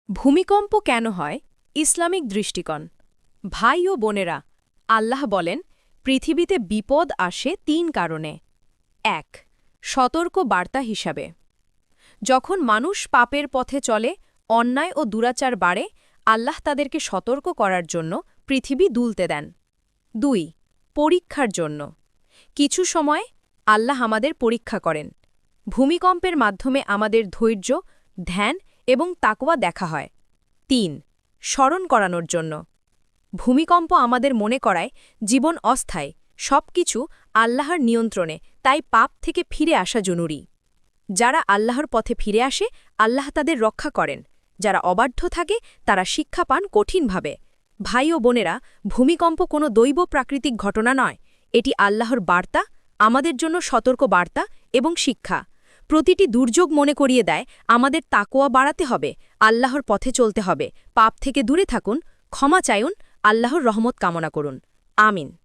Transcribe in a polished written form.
ভূমিকম্প কেন হয় ইসলামিক দৃষ্টিকোণ। ভাই ও বোনেরা, আল্লাহ বলেন পৃথিবীতে বিপদ আসে ৩ কারণে। ১. সতর্ক বার্তা হিসাবে। যখন মানুষ পাপের পথে চলে, অন্যায় ও দুরাচার বাড়ে, আল্লাহ তাদেরকে সতর্ক করার জন্য পৃথিবী দুলতে দেন। ২. পরীক্ষার জন্য। কিছু সময় আল্লাহ আমাদের পরীক্ষা করেন। ভূমিকম্পের মাধ্যমে আমাদের ধৈর্য, ধ্যান এবং তাকওয়া দেখা হয়। ৩. স্মরণ করানোর জন্য। ভূমিকম্প আমাদের মনে করায় জীবন অস্থায়ী, সবকিছু আল্লাহর নিয়ন্ত্রণে, তাই পাপ থেকে ফিরে আসা জরুরি। যারা আল্লাহর পথে ফিরে আসে, আল্লাহ তাদের রক্ষা করেন। যারা অবাধ্য থাকে, তারা শিক্ষা পান কঠিনভাবে। ভাই ও বোনেরা, ভূমিকম্প কোনো দৈব প্রাকৃতিক ঘটনা নয়, এটি আল্লাহর বার্তা, আমাদের জন্য সতর্ক বার্তা এবং শিক্ষা। প্রতিটি দুর্যোগ মনে করিয়ে দেয় আমাদের তাকওয়া বাড়াতে হবে, আল্লাহর পথে চলতে হবে, পাপ থেকে দূরে থাকুন, ক্ষমা চাইুন, আল্লাহর রহমত কামনা করুন। আমিন।